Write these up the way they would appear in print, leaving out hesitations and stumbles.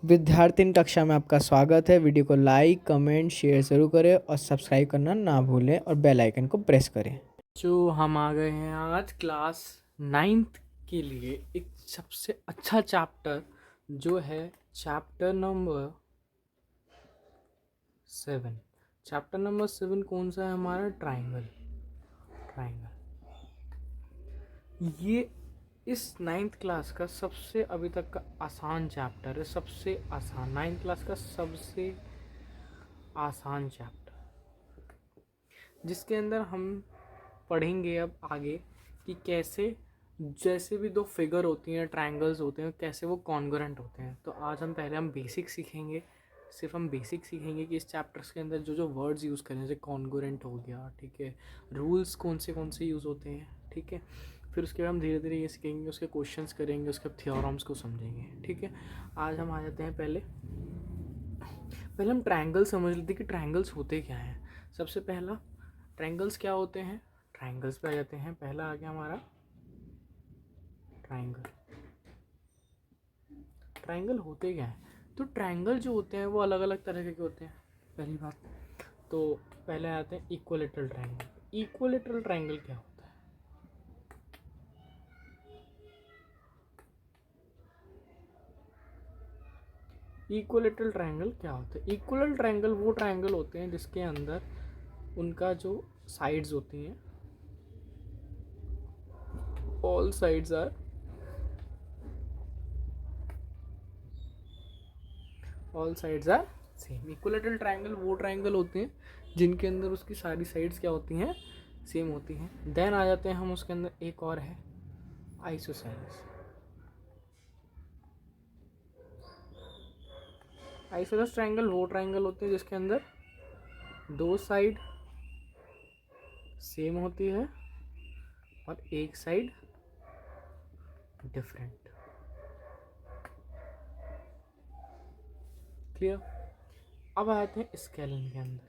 विद्यार्थिन कक्षा में आपका स्वागत है। वीडियो को लाइक कमेंट शेयर ज़रूर करें और सब्सक्राइब करना ना भूलें और बेल आइकन को प्रेस करें। जो हम आ गए हैं आज क्लास 9th के लिए एक सबसे अच्छा चैप्टर जो है चैप्टर नंबर 7। चैप्टर नंबर 7 कौन सा है हमारा? ट्राइंगल। ये इस 9th क्लास का सबसे अभी तक का आसान चैप्टर है। सबसे आसान 9th क्लास का सबसे आसान चैप्टर, जिसके अंदर हम पढ़ेंगे अब आगे कि कैसे जैसे भी दो फिगर होती हैं, ट्रायंगल्स होते हैं, कैसे वो कॉन्ग्रुएंट होते हैं। तो आज हम पहले बेसिक सीखेंगे। सिर्फ हम बेसिक सीखेंगे कि इस चैप्टर्स के अंदर जो जो वर्ड्स यूज़ करें, जैसे कॉन्ग्रुएंट हो गया, ठीक है, रूल्स कौन से यूज़ होते हैं, ठीक है। फिर उसके बाद हम धीरे धीरे ये सीखेंगे, उसके क्वेश्चंस करेंगे, उसके थ्योरम्स को समझेंगे, ठीक है। आज हम आ जाते हैं पहले हम ट्रायंगल समझ लेते हैं कि ट्रायंगल्स होते क्या हैं। सबसे पहला ट्रायंगल्स क्या होते हैं, ट्रायंगल्स पे आ जाते हैं। पहला आ गया हमारा ट्रायंगल। ट्रायंगल होते क्या हैं? तो ट्रायंगल जो होते हैं वो अलग अलग तरह के होते हैं। पहली बात तो पहले आते हैं इक्विलेटरल ट्रायंगल। इक्विलेटरल ट्रायंगल क्या होता है? इक्विलेटरल ट्रायंगल क्या होता है? इक्विलेटरल ट्रायंगल वो ट्रायंगल होते हैं जिसके अंदर उनका जो साइड्स होती हैं, all sides are same. Equilateral triangle वो ट्रायंगल होते हैं जिनके अंदर उसकी सारी साइड्स क्या होती हैं? सेम होती हैं। देन आ जाते हैं हम उसके अंदर, एक और है आइसोसेलेस। आइसोसेलेस ट्रायंगल वो ट्रायंगल होते हैं जिसके अंदर दो साइड सेम होती है और एक साइड डिफरेंट। क्लियर? अब आते हैं स्केलन के अंदर।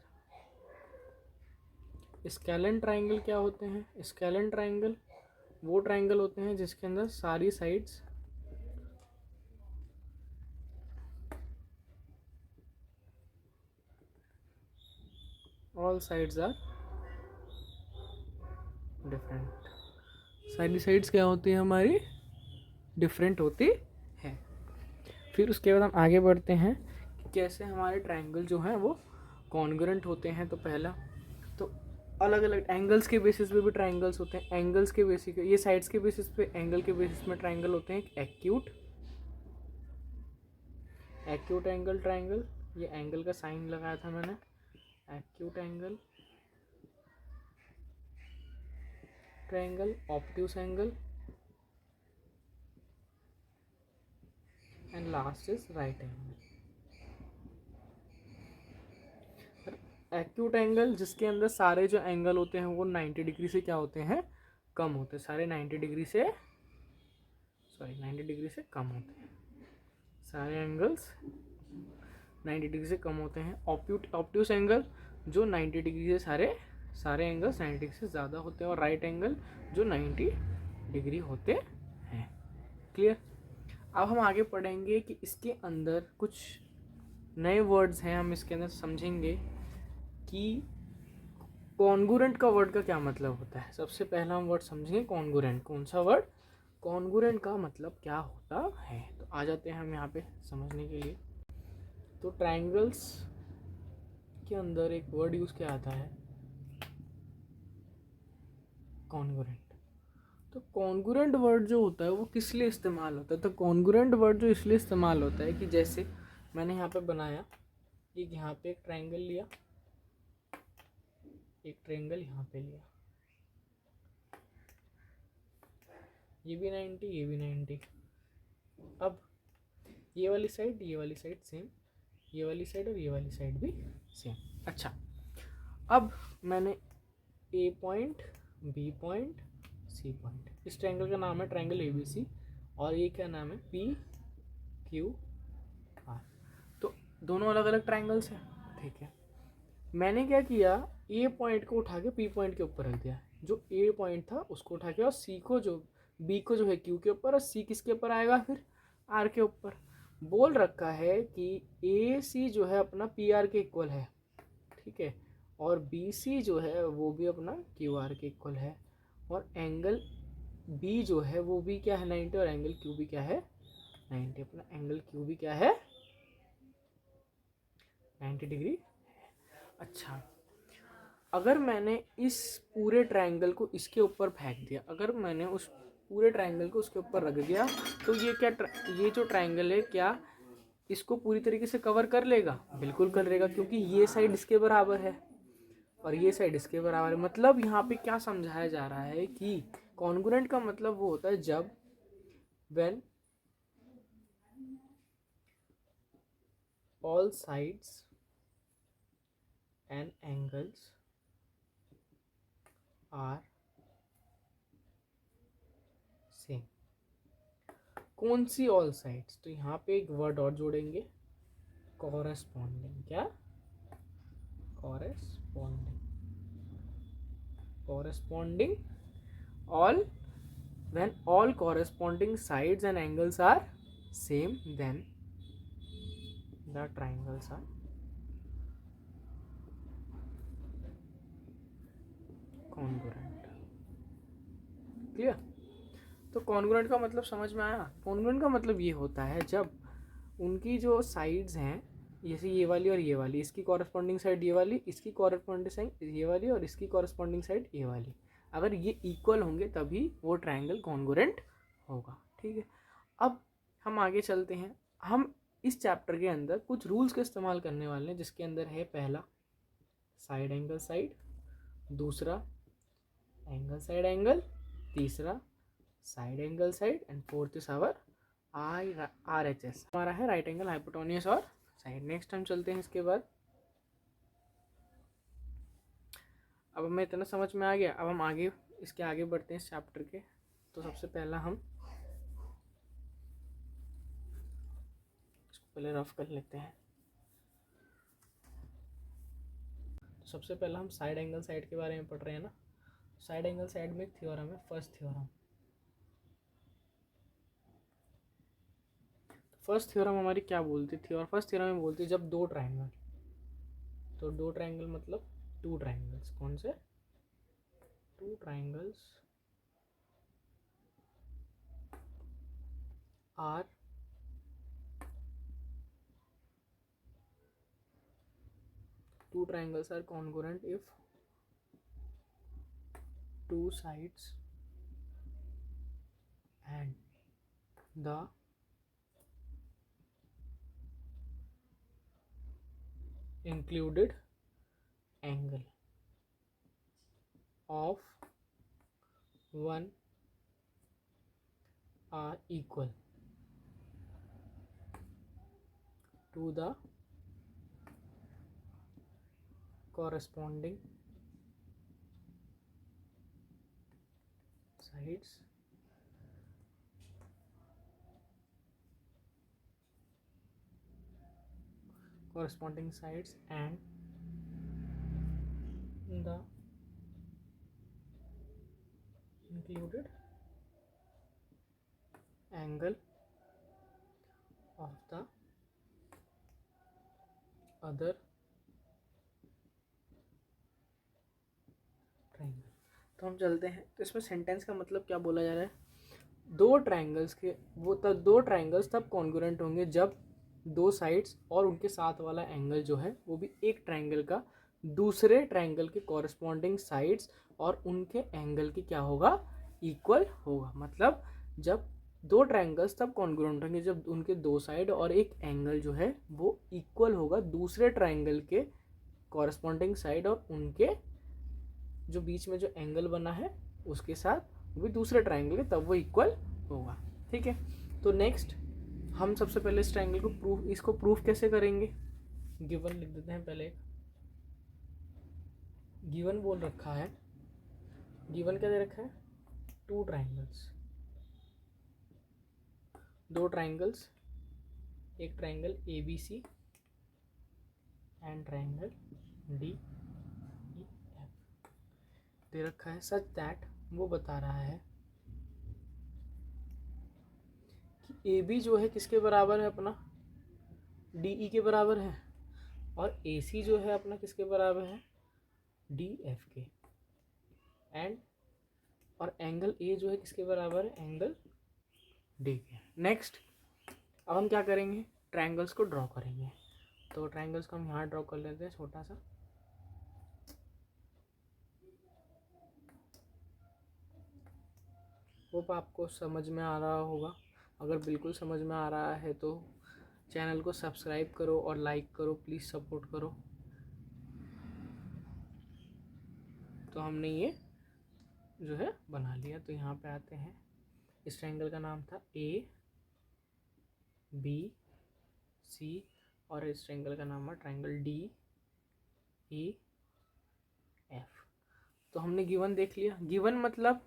स्केलन ट्रायंगल क्या होते हैं? स्केलन ट्रायंगल वो ट्रायंगल होते हैं जिसके अंदर सारी sides all sides are different. सारी साइड्स क्या होती है हमारी? डिफरेंट होती है। फिर उसके बाद हम आगे बढ़ते हैं कि कैसे हमारे ट्रायंगल जो हैं वो कॉन्ग्रुएंट होते हैं। तो पहला तो अलग अलग एंगल्स के बेसिस पे भी ट्रायंगल्स होते हैं। एंगल्स के बेसिस, ये साइड्स के बेसिस पे, एंगल के बेसिस में ट्रायंगल होते हैं। एक्यूट एंगल ट्रायंगल, ये एंगल का साइन लगाया था मैंने। Acute angle triangle, obtuse angle, and last is right angle. Acute angle जिसके अंदर सारे जो एंगल होते हैं वो 90 डिग्री से क्या होते हैं? कम होते हैं। सारे 90 डिग्री से 90 डिग्री से कम होते हैं। सारे एंगल्स 90 डिग्री से कम होते हैं। ऑब्ट्यूस एंगल जो 90 डिग्री से सारे एंगल्स 90 डिग्री से ज़्यादा होते हैं। और राइट एंगल जो 90 डिग्री होते हैं। क्लियर? अब हम आगे पढ़ेंगे कि इसके अंदर कुछ नए वर्ड्स हैं, हम इसके अंदर समझेंगे कि कॉन्ग्रुएंट का वर्ड का क्या मतलब होता है। सबसे पहला हम वर्ड समझेंगे कॉन्ग्रुएंट। कौन सा वर्ड? कॉन्ग्रुएंट का मतलब क्या होता है। तो आ जाते हैं हम यहाँ पे समझने के लिए। तो ट्रायंगल्स के अंदर एक वर्ड यूज किया जाता है कॉन्ग्रुएंट। तो कॉन्ग्रुएंट वर्ड जो होता है वो किस लिए इस्तेमाल होता है? तो कॉन्ग्रुएंट वर्ड जो इसलिए इस्तेमाल होता है कि जैसे मैंने यहाँ पे बनाया, एक यहाँ पे एक ट्रायंगल लिया, एक ट्रायंगल यहाँ पे लिया, ये भी 90, ये भी 90। अब ये वाली साइड सेम, ये वाली साइड और ये वाली साइड भी सेम। अच्छा, अब मैंने A point, B point, C point, इस ट्रायंगल का नाम है ट्रायंगल एबीसी, और ये क्या नाम है? P Q R. तो दोनों अलग अलग ट्रायंगल्स हैं, ठीक है। मैंने क्या किया, ए पॉइंट को उठा के पी पॉइंट के ऊपर रख दिया। जो ए पॉइंट था उसको उठा के, और सी को जो बी को जो है क्यू के ऊपर, और सी किसके ऊपर आएगा? फिर आर के ऊपर। बोल रखा है कि ए सी जो है अपना पी आर के इक्वल है, ठीक है, और बी सी जो है वो भी अपना क्यू आर के इक्वल है, और एंगल बी जो है वो भी क्या है 90, और एंगल क्यू भी क्या है 90, अपना एंगल क्यू भी क्या है 90 डिग्री। अच्छा, अगर मैंने इस पूरे ट्रायंगल को इसके ऊपर फेंक दिया, अगर मैंने उस पूरे ट्रायंगल को उसके ऊपर रख दिया, तो ये क्या ये जो ट्रायंगल है क्या इसको पूरी तरीके से कवर कर लेगा? बिल्कुल कर लेगा, क्योंकि ये साइड इसके बराबर है और ये साइड इसके बराबर है। मतलब यहाँ पे क्या समझाया जा रहा है कि कॉन्ग्रुएंट का मतलब वो होता है जब when all sides and angles are same. कौन सी ऑल साइड्स? तो यहाँ पे एक वर्ड और जोड़ेंगे, कॉरेस्पॉन्डिंग। क्या? Corresponding. Corresponding all, when all corresponding sides and angles are same, then the triangles are congruent। Clear? तो कॉन्ग्रुएंट का मतलब समझ में आया? कॉन्ग्रुएंट का मतलब ये होता है जब उनकी जो साइड्स हैं, जैसे ये वाली और ये वाली, इसकी कॉरेस्पॉन्डिंग साइड ये वाली, इसकी कॉरेस्पॉन्डिंग साइड ये वाली, और इसकी कॉरेस्पॉन्डिंग साइड ये वाली, अगर ये इक्वल होंगे तभी वो ट्रायंगल कॉन्ग्रुएंट होगा। ठीक है, अब हम आगे चलते हैं। हम इस चैप्टर के अंदर कुछ रूल्स का इस्तेमाल करने वाले हैं, जिसके अंदर है पहला साइड एंगल साइड, दूसरा एंगल साइड एंगल, तीसरा side angle side, and fourth is our RHS, हमारा है राइट एंगल हाइपोटेन्यूज और साइड। नेक्स्ट हम चलते हैं इसके बाद। अब हमें इतना समझ में आ गया, अब हम आगे इसके आगे बढ़ते हैं इस चैप्टर के। तो सबसे पहला हम इसको पहले रफ कर लेते हैं। तो सबसे पहला हम साइड एंगल साइड के बारे में पढ़ रहे हैं ना। साइड एंगल साइड में एक थ्योरम है, फर्स्ट थ्योरम। फर्स्ट थ्योरम हमारी क्या बोलती थी? और फर्स्ट थ्योरम में बोलती है जब दो ट्रायंगल, तो दो ट्रायंगल मतलब टू ट्रायंगल्स, कौन से? Two triangles are two triangles are congruent if two sides and the included angle of one are equal to the corresponding sides and the included angle of the other triangle. तो हम चलते हैं, तो इसमें sentence का मतलब क्या बोला जा रहा है? दो ट्रायंगल्स के दो ट्रायंगल्स तब कॉन्ग्रुएंट होंगे जब दो साइड्स और उनके साथ वाला एंगल जो है वो भी एक ट्रायंगल का दूसरे ट्रायंगल के कॉरस्पॉन्डिंग साइड्स और उनके एंगल की क्या होगा? इक्वल होगा। मतलब जब दो ट्रायंगल्स तब कॉन्ग्रुएंट होंगे जब उनके दो साइड और एक एंगल जो है वो इक्वल होगा दूसरे ट्रायंगल के कॉरस्पॉन्डिंग साइड और उनके जो बीच में जो एंगल बना है उसके साथ, वो भी दूसरे ट्रायंगल के, तब वो इक्वल होगा। ठीक है, तो नेक्स्ट हम सबसे पहले इस ट्रायंगल को इसको प्रूफ कैसे करेंगे? गिवन लिख देते हैं पहले। गिवन बोल रखा है, गिवन क्या दे रखा है? टू ट्रायंगल्स, दो ट्रायंगल्स, एक triangle ABC and triangle DEF दे रखा है, सच दैट वो बता रहा है कि AB जो है किसके बराबर है? अपना डी ई के बराबर है, और ए सी जो है अपना किसके बराबर है, डी एफ के, एंड और एंगल ए जो है किसके बराबर है, एंगल डी के। नेक्स्ट अब हम क्या करेंगे, ट्रायंगल्स को ड्रॉ करेंगे। तो ट्रायंगल्स को हम यहाँ ड्रॉ कर लेते हैं छोटा सा। होप आपको समझ में आ रहा होगा। अगर बिल्कुल समझ में आ रहा है तो चैनल को सब्सक्राइब करो और लाइक करो, प्लीज़ सपोर्ट करो। तो हमने ये जो है बना लिया। तो यहाँ पे आते हैं, इस ट्रायंगल का नाम था ए बी सी, और इस ट्रायंगल का नाम है ट्रायंगल डी ई एफ। तो हमने गिवन देख लिया। गिवन मतलब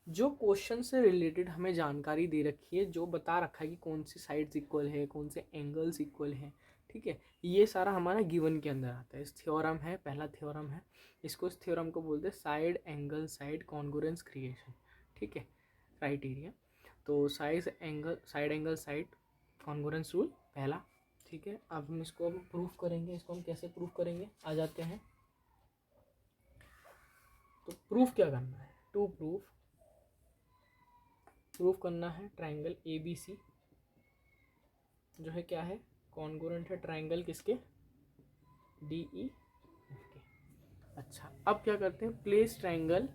जो क्वेश्चन से रिलेटेड हमें जानकारी दे रखी है, जो बता रखा है कि कौन सी साइड्स इक्वल है, कौन से एंगल्स इक्वल हैं, ठीक है, ये सारा हमारा गिवन के अंदर आता है। इस थ्योरम है, पहला थ्योरम है, इसको इस थ्योरम को बोलते हैं side angle side congruence creation, ठीक है, क्राइटेरिया। तो side angle side congruence rule पहला, ठीक है। अब हम इसको अब प्रूफ करेंगे। इसको हम कैसे प्रूफ करेंगे, आ जाते हैं। तो प्रूफ क्या करना है, टू प्रूफ करना है ट्रायंगल ए बी सी जो है क्या है, कॉन्ग्रुएंट है ट्रायंगल किसके, डी ई एफ के। अच्छा, अब क्या करते हैं, प्लेस ट्रायंगल,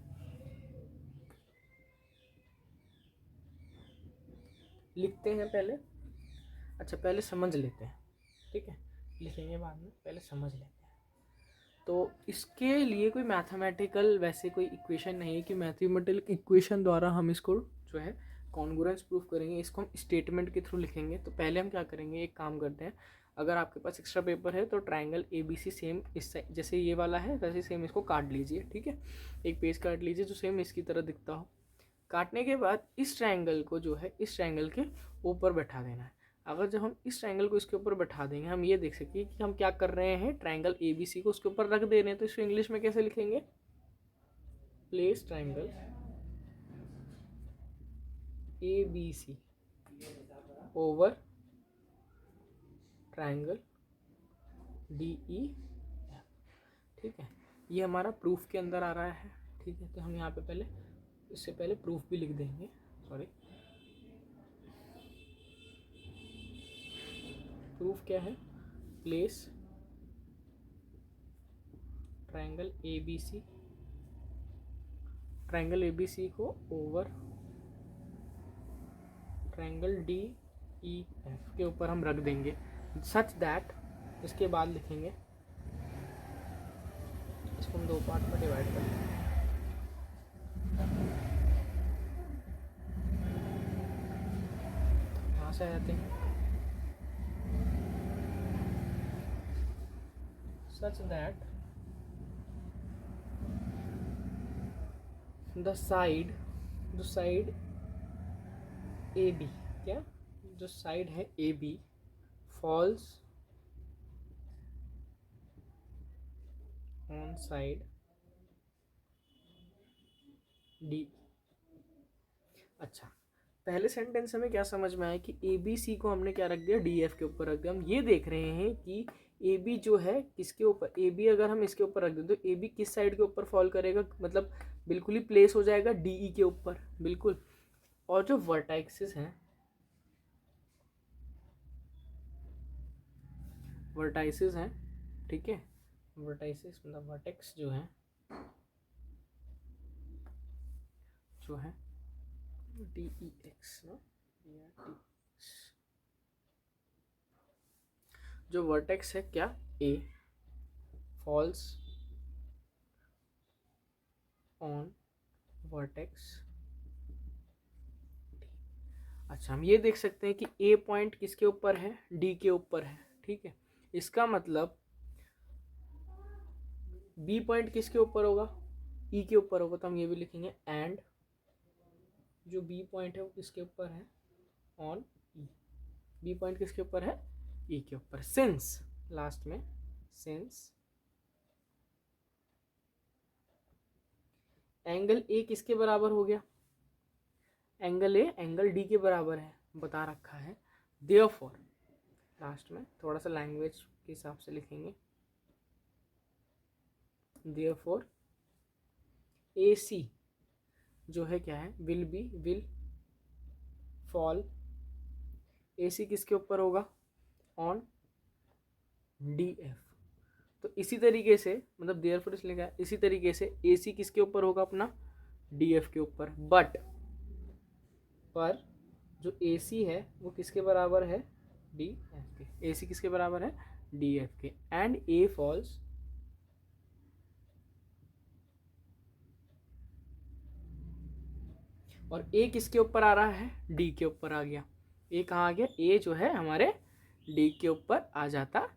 लिखते हैं पहले। अच्छा, पहले समझ लेते हैं, ठीक है, लिखेंगे बाद में, पहले समझ लेते हैं। तो इसके लिए कोई मैथमेटिकल वैसे कोई इक्वेशन नहीं है कि मैथमेटिकल इक्वेशन द्वारा हम इसको जो है कॉन्ग्रुएंस प्रूफ करेंगे। इसको हम स्टेटमेंट के थ्रू लिखेंगे। तो पहले हम क्या करेंगे, एक काम करते हैं, अगर आपके पास एक्स्ट्रा पेपर है तो triangle A B C same इस जैसे ये वाला है वैसे सेम इसको काट लीजिए, ठीक है, एक पेज काट लीजिए जो सेम इसकी तरह दिखता हो। काटने के बाद इस ट्रायंगल को जो है इस ट्रायंगल के ऊपर बैठा देना है। अगर जब हम इस ट्रायंगल को इसके ऊपर बैठा देंगे, हम ये देख सकें कि हम क्या कर रहे हैं, ट्रायंगल ए बी सी को उसके ऊपर रख दे रहे हैं। तो इसको इंग्लिश में कैसे लिखेंगे, place triangle A B C over triangle D E F, ठीक है। ये हमारा प्रूफ के अंदर आ रहा है, ठीक है। तो हम यहाँ पे पहले इससे पहले प्रूफ भी लिख देंगे, सॉरी। प्रूफ क्या है, place triangle A B C, triangle A B C को over triangle D E F के ऊपर हम रख देंगे, सच दैट, इसके बाद लिखेंगे, इसको हम दो पार्ट में डिवाइड कर देंगे। यहाँ से आ जाते हैं, such that the side AB, क्या, जो साइड है AB falls on side D। अच्छा, पहले सेंटेंस हमें क्या समझ में आया कि ए बी सी को हमने क्या रख दिया, डी एफ के ऊपर रख दिया। हम ये देख रहे हैं कि ए बी जो है किसके ऊपर, ए बी अगर हम इसके ऊपर रख दें तो ए बी किस साइड के ऊपर फॉल करेगा, मतलब बिल्कुल ही प्लेस हो जाएगा डी ई के ऊपर, बिल्कुल। और जो वर्टेक्सेस हैं, ठीक है, वर्टाइसेस मतलब वर्टेक्स जो है डी ई एक्स ना, जो वर्टेक्स है क्या, ए फॉल्स ऑन वर्टेक्स। अच्छा, हम ये देख सकते हैं कि ए पॉइंट किसके ऊपर है, डी के ऊपर है, ठीक है। इसका मतलब बी पॉइंट किसके ऊपर होगा, ई के ऊपर होगा। तो हम ये भी लिखेंगे एंड जो बी पॉइंट है वो किसके ऊपर है, ऑन ई। बी पॉइंट किसके ऊपर है, ई के ऊपर। सिंस, लास्ट में सिंस एंगल ए किसके बराबर हो गया, एंगल ए एंगल डी के बराबर है, बता रखा है। देयरफॉर लास्ट में थोड़ा सा लैंग्वेज के हिसाब से लिखेंगे। देयरफॉर AC जो है क्या है, will be, will fall, AC किसके ऊपर होगा, ऑन DF। तो इसी तरीके से, मतलब देयरफॉर इसलिए क्या है, इसी तरीके से AC किसके ऊपर होगा, अपना DF के ऊपर। बट पर जो AC है वो किसके बराबर है, DF के। AC किसके बराबर है, DF के। एंड A फॉल्स और A किसके ऊपर आ रहा है, D के ऊपर आ गया। A कहाँ आ गया, A जो है हमारे D के ऊपर आ जाता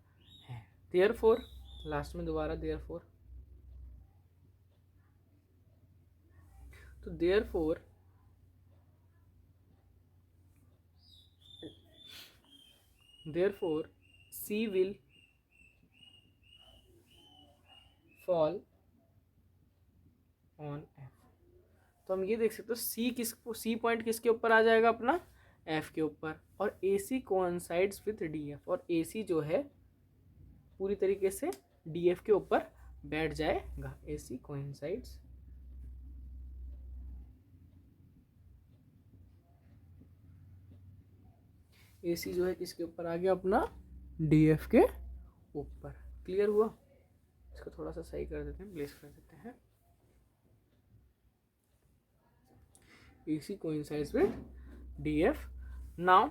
है। देयरफॉर लास्ट में दोबारा देयरफॉर, तो therefore C will fall on F। तो हम ये देख सकते हो C पॉइंट किसके ऊपर आ जाएगा, अपना F के ऊपर। और AC कोइंसाइड्स विथ DF, और AC जो है पूरी तरीके से DF के ऊपर बैठ जाएगा। AC कोइंसाइड्स AC जो है किसके ऊपर आ गया, अपना DF के ऊपर। क्लियर हुआ? इसको थोड़ा सा सही कर देते हैं, प्लेस कर देते हैं। AC coincides with DF। Now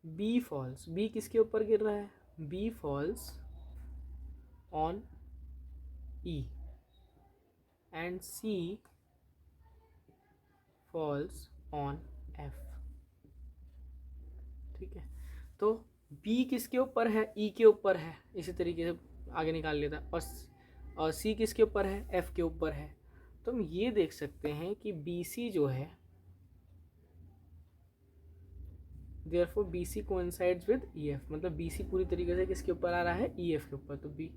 B falls, B किसके ऊपर गिर रहा है, B falls on E and C falls on F। ठीक है, तो B किसके ऊपर है, E के ऊपर है, इसी तरीके से आगे निकाल लेता। और C किसके ऊपर है, F के ऊपर है। तो हम ये देख सकते हैं कि BC जो है, therefore BC coincides with EF, मतलब BC पूरी तरीके से किसके ऊपर आ रहा है, EF के ऊपर। तो B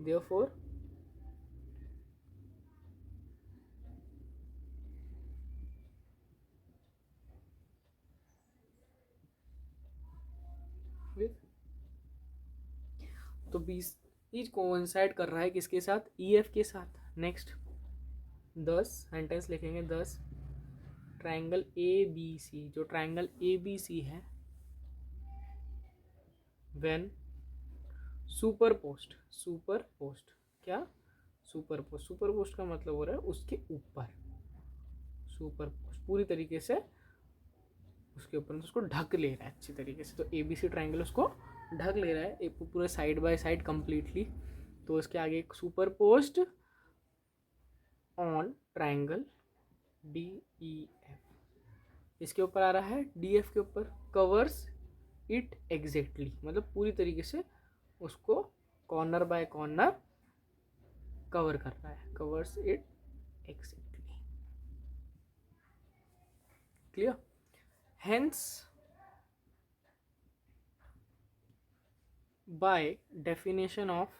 therefore with, तो BC कोइंसाइड कर रहा है किसके साथ, EF के साथ। नेक्स्ट 10 सेंटेंस लिखेंगे। 10 ट्रायंगल ABC, जो ट्रायंगल ABC है, व्हेन सुपरपोस्ट, सुपरपोस्ट क्या, सुपरपोस्ट, सुपरपोस्ट का मतलब हो रहा है उसके ऊपर, सुपरपोस्ट पूरी तरीके से उसके ऊपर, उसको ढक ले रहा है अच्छी तरीके से। तो ABC ट्रायंगल उसको ढक ले रहा है एक पूरे साइड बाय साइड कंप्लीटली। तो उसके आगे एक सुपरपोस्ट ऑन ट्रायंगल DEF, इसके ऊपर आ रहा है DF के ऊपर। कवर्स इट एग्जैक्टली, मतलब पूरी तरीके से उसको कॉर्नर बाय कॉर्नर कवर कर रहा है। Covers it exactly. Clear? Hence by definition of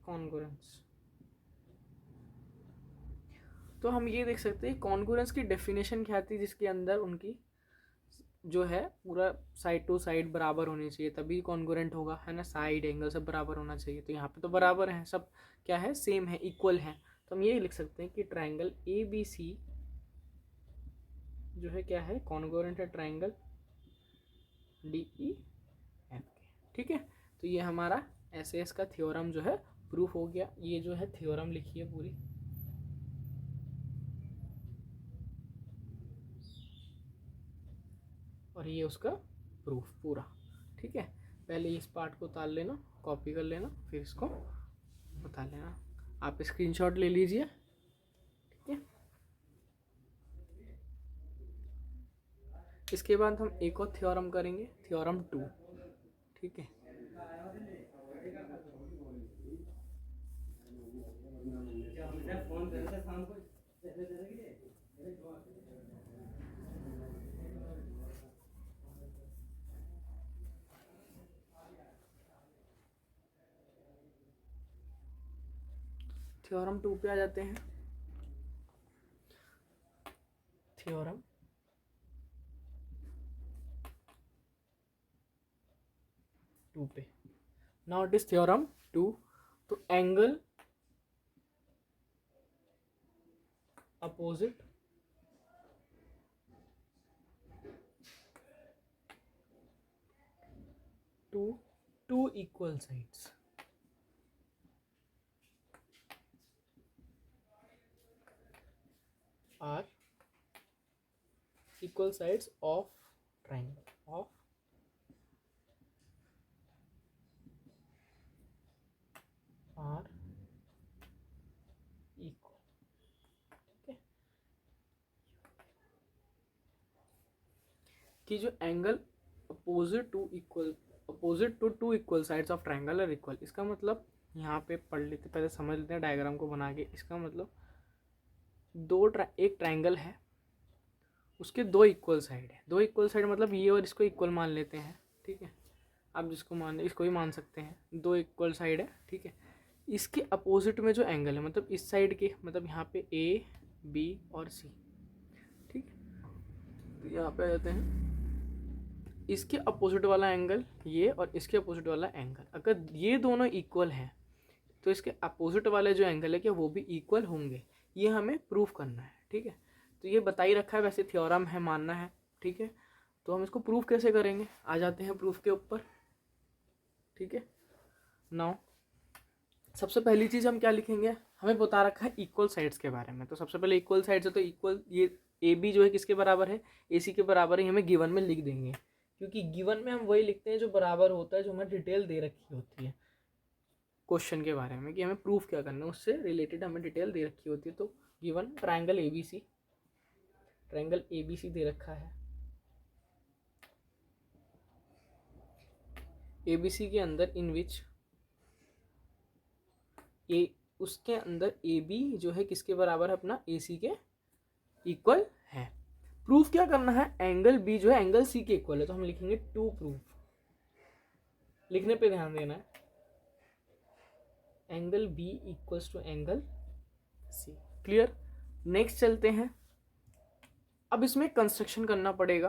congruence, तो हम ये देख सकते हैं कॉन्ग्रुएंस की डेफिनेशन क्या आती है, जिसके अंदर उनकी जो है पूरा साइड टू साइड बराबर होनी चाहिए, तभी कॉन्ग्रुएंट होगा, है ना। साइड एंगल सब बराबर होना चाहिए। तो यहाँ पे तो बराबर है सब, क्या है, सेम है, इक्वल है। तो हम ये लिख सकते हैं कि ट्रायंगल ABC जो है क्या है, कॉन्ग्रुएंट है ट्रायंगल DEF के। ठीक है, तो ये हमारा SAS का थ्योरम जो है प्रूफ हो गया। ये जो है थ्योरम लिखिए पूरी, और ये उसका प्रूफ पूरा। ठीक है, पहले इस पार्ट को उतार लेना, कॉपी कर लेना, फिर इसको उतार लेना। आप स्क्रीनशॉट ले लीजिए। ठीक है, इसके बाद हम एक और थ्योरम करेंगे, थ्योरम 2। ठीक है, थ्योरम 2 पे आ जाते हैं। थ्योरम टू पे। Now it is theorem two. तो angle opposite to two equal sides are equal sides of triangle of are equal। ठीक है, कि जो angle opposite to two equal sides of triangle are equal. इसका मतलब यहाँ पे पढ़ लेते, पहले समझ लेते हैं डायग्राम को बना के। इसका मतलब एक ट्राइंगल है, उसके दो इक्वल साइड है। दो इक्वल साइड मतलब ये और इसको इक्वल मान लेते हैं। ठीक है, आप जिसको मान इसको ही मान सकते हैं। दो इक्वल साइड है। ठीक है, इसके अपोजिट में जो एंगल है, मतलब इस साइड के, मतलब यहाँ पे ए बी और सी। ठीक है, तो यहाँ पे आ जाते हैं, इसके अपोजिट वाला एंगल ये और इसके अपोजिट वाला एंगल, अगर ये दोनों इक्वल हैं तो इसके अपोजिट वाले जो एंगल है क्या वो भी इक्वल होंगे, ये हमें प्रूफ करना है। ठीक है, तो ये बता ही रखा है, वैसे थ्योरम है, मानना है। ठीक है, तो हम इसको प्रूफ कैसे करेंगे, आ जाते हैं प्रूफ के ऊपर। ठीक है, नाउ सबसे पहली चीज़ हम क्या लिखेंगे, हमें बता रखा है इक्वल साइड्स के बारे में। तो सबसे पहले इक्वल साइड्स है, तो इक्वल ये ए बी जो है किसके बराबर है, ए सी के बराबर है। हमें गिवन में लिख देंगे, क्योंकि गिवन में हम वही लिखते हैं जो बराबर होता है, जो हमें डिटेल दे रखी होती है क्वेश्चन के बारे में, कि हमें प्रूफ क्या करना है, उससे रिलेटेड हमें डिटेल दे रखी होती है। तो given triangle A B C दे रखा है। ए बी सी के अंदर इन विच ए, उसके अंदर ए बी जो है किसके बराबर है, अपना ए सी के इक्वल है। प्रूफ क्या करना है, एंगल बी जो है एंगल सी के इक्वल है। तो हम लिखेंगे टू प्रूफ, लिखने पे ध्यान देना है, angle B equals to angle C. Clear. Next चलते हैं, अब इसमें कंस्ट्रक्शन करना पड़ेगा,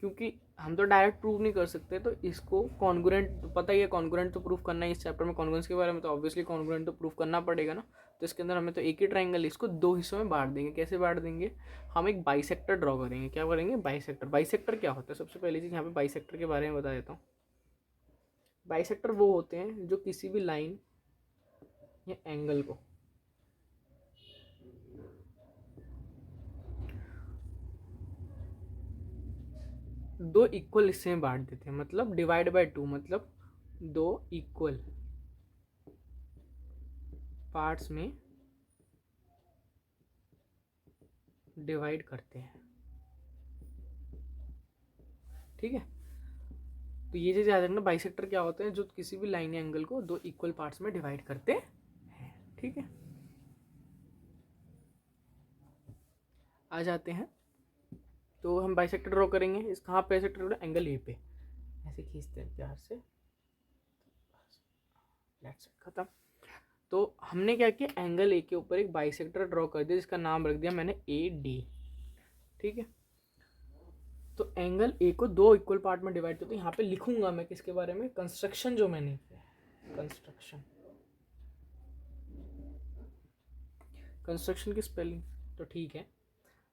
क्योंकि हम तो डायरेक्ट प्रूव नहीं कर सकते। तो इसको कॉन्ग्रुएंट, पता ही है कॉन्ग्रुएंट तो प्रूफ करना है। इस चैप्टर में कॉन्ग्रुएंस के बारे में, तो ऑब्वियसली कॉन्ग्रुएंट तो प्रूफ करना पड़ेगा ना। तो इसके अंदर हमें तो एक ही ट्राइंगल, इसको दो हिस्सों में बांट देंगे। कैसे बांट देंगे, हम एक बाइसेक्टर ड्रॉ करेंगे। क्या करेंगे, बाइसेक्टर। बाइसेक्टर क्या होता है, सबसे पहली चीज़ यहाँ पे बाइसेक्टर के बारे में बता देता हूँ। बाइसेक्टर वो होते हैं जो किसी भी लाइन या एंगल को दो इक्वल हिस्से में बांट देते हैं। मतलब डिवाइड बाय टू, मतलब दो इक्वल पार्ट्स में डिवाइड करते हैं। ठीक है, तो ये चीज़ याद रखना, बाइसेक्टर क्या होते हैं, जो किसी भी लाइन या एंगल को दो इक्वल पार्ट्स में डिवाइड करते हैं। ठीक है, आ जाते हैं, तो हम बाइसेक्टर ड्रॉ करेंगे। इस कहाँ पे बाइसेक्टर, एंगल ए पे ऐसे खींचते हैं प्यार से, खत्म। तो हमने क्या किया, एंगल ए के ऊपर एक बाइसेक्टर ड्रॉ कर दिया, जिसका नाम रख दिया मैंने ए डी। ठीक है, तो एंगल ए को दो इक्वल पार्ट में डिवाइड करते हैं। यहाँ पे लिखूंगा मैं किसके बारे में, कंस्ट्रक्शन जो मैंने किया, कंस्ट्रक्शन की स्पेलिंग तो ठीक है।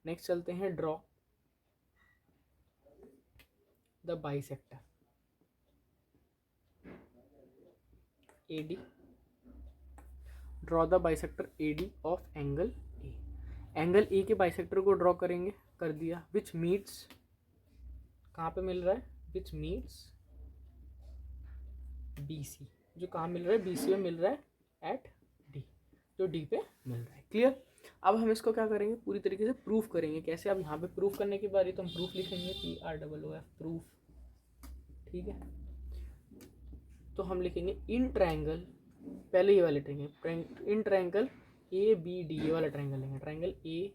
नेक्स्ट चलते हैं, draw the bisector A D. Draw the bisector A D of angle A. Angle A के बाइसेक्टर को ड्रॉ करेंगे, कर दिया। विच मीट्स, कहाँ पे मिल रहा है, विच मीट्स बी सी, जो कहाँ मिल रहा है, बी सी में मिल रहा है, एट डी, जो डी पे मिल रहा है। क्लियर। अब हम इसको क्या करेंगे, पूरी तरीके से प्रूफ करेंगे। कैसे, अब यहाँ पे प्रूफ करने की बारी, तो हम प्रूफ लिखेंगे PROOF, प्रूफ। ठीक है, तो हम लिखेंगे इन ट्रायंगल, पहले ये वाले ट्रायंगल, इन ट्रायंगल ए बी डी, ये वाला ट्रायंगल लेंगे, triangle A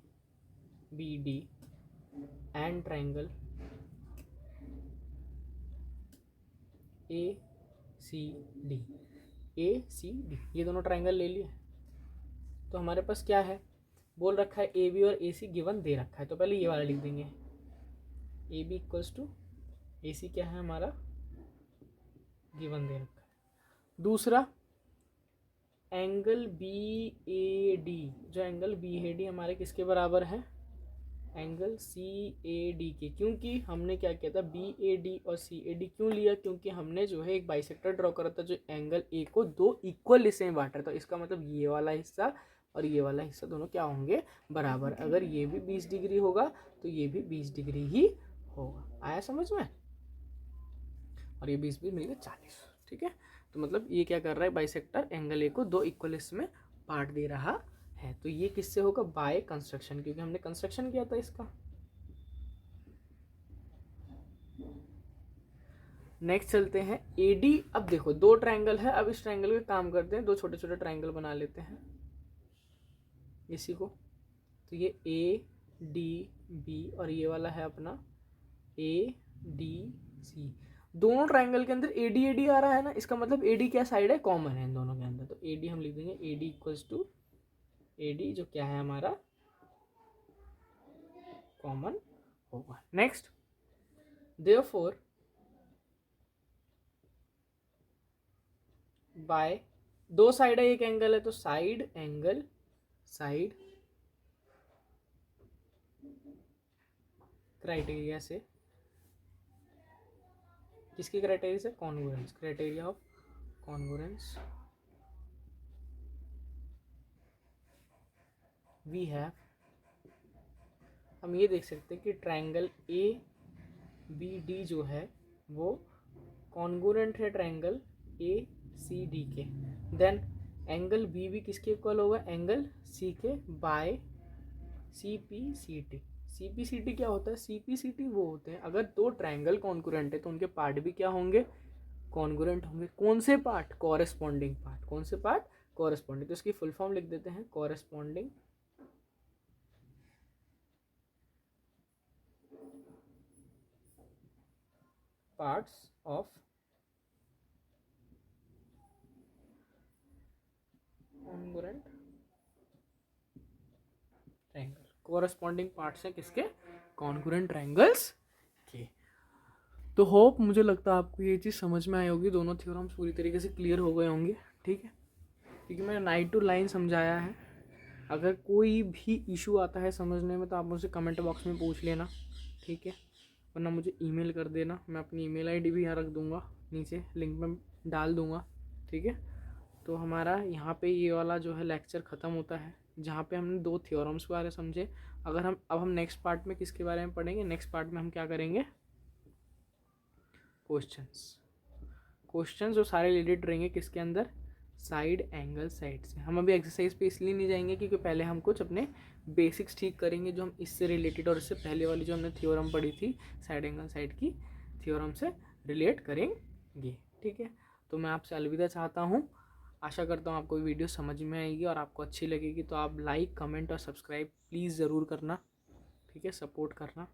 B D and triangle A C D, A C D, ये दोनों ट्रायंगल ले लिए। तो हमारे पास क्या है, बोल रखा है ए बी और ए सी गिवन दे रखा है, तो पहले ये वाला लिख देंगे, ए बी इक्वल्स टू ए सी क्या है हमारा, गिवन दे रखा है। दूसरा एंगल बी ए डी, जो एंगल बी ए डी हमारे किसके बराबर है, एंगल सी ए डी के, क्योंकि हमने क्या किया था, बी ए डी और सी ए डी क्यों लिया, क्योंकि हमने जो है एक बाइसेक्टर ड्रॉ करा था जो एंगल ए को दो इक्वल हिस्से में बांट रहा था। तो इसका मतलब ये वाला हिस्सा और ये वाला हिस्सा दोनों क्या होंगे, बराबर। अगर ये भी 20 डिग्री होगा तो ये भी 20 डिग्री ही होगा। आया समझ में? और ये 20 मिलकर 40, ठीक है। तो मतलब ये क्या कर रहा है, बाइसेक्टर एंगल ए को दो इक्वल हिस्से में बांट दे रहा है। तो ये किससे होगा, बाय कंस्ट्रक्शन, क्योंकि हमने कंस्ट्रक्शन किया था इसका। नेक्स्ट चलते हैं एडी। अब देखो दो ट्रायंगल है, अब इस ट्रायंगल पे काम करते हैं, दो छोटे छोटे ट्रायंगल बना लेते हैं इसी को। तो ये ए डी बी और ये वाला है अपना ए डी सी। दोनों ट्रायंगल के अंदर एडी एडी आ रहा है ना, इसका मतलब एडी क्या साइड है, कॉमन है इन दोनों के अंदर। तो एडी हम लिख देंगे, एडी इक्वल्स टू एडी जो क्या है हमारा, कॉमन होगा। नेक्स्ट, देयरफॉर बाय, दो साइड है एक एंगल है, तो साइड एंगल, साइड क्राइटेरिया से, किसकी क्राइटेरिया से, congruence, criteria of congruence, we have, हम ये देख सकते हैं कि ट्रायंगल ए बी डी जो है वो कॉन्ग्रुएंट है ट्रायंगल ए सी डी के। देन एंगल बी भी किसके इक्वल होगा, एंगल सी के, by C P C T. C P C T क्या होता है, सी पी सी टी वो होते हैं, अगर दो ट्रायंगल कॉन्ग्रुएंट है तो उनके पार्ट भी क्या होंगे, कॉन्ग्रुएंट होंगे। कौन से पार्ट, कॉरेस्पॉन्डिंग पार्ट। कौन से पार्ट, कॉरेस्पॉन्डिंग। तो इसकी फुल फॉर्म लिख देते हैं, corresponding parts of congruent triangle. Corresponding parts हैं किसके, कॉन्ग्रुएंट ट्रायंगल्स के। तो होप, मुझे लगता है आपको ये चीज़ समझ में आई होगी, दोनों थ्योरम्स पूरी तरीके से क्लियर हो गए होंगे, ठीक है। क्योंकि मैंने नाइट टू लाइन समझाया है। अगर कोई भी इशू आता है समझने में तो आप मुझसे कमेंट बॉक्स में पूछ लेना, ठीक है, वरना मुझे ईमेल कर देना। मैं अपनी ईमेल आईडी भी यहाँ रख दूँगा, नीचे लिंक में डाल दूँगा, ठीक है। तो हमारा यहाँ पे ये वाला जो है लेक्चर ख़त्म होता है, जहाँ पे हमने दो थ्योरम्स के बारे में समझे। अगर हम नेक्स्ट पार्ट में किसके बारे में पढ़ेंगे, नेक्स्ट पार्ट में हम क्या करेंगे, क्वेश्चंस जो सारे रिलेटेड रहेंगे किसके अंदर, साइड एंगल साइड से। हम अभी एक्सरसाइज पे इसलिए नहीं जाएंगे क्योंकि पहले हम कुछ अपने बेसिक्स ठीक करेंगे जो हम इससे रिलेटेड, और इससे पहले वाली जो हमने थ्योरम पढ़ी थी साइड एंगल साइड की थ्योरम से रिलेट करेंगे, ठीक है। तो मैं आपसे अलविदा चाहता हूँ। आशा करता हूँ आपको वीडियो समझ में आएगी और आपको अच्छी लगेगी। तो आप लाइक, कमेंट और सब्सक्राइब प्लीज़ ज़रूर करना, ठीक है, सपोर्ट करना।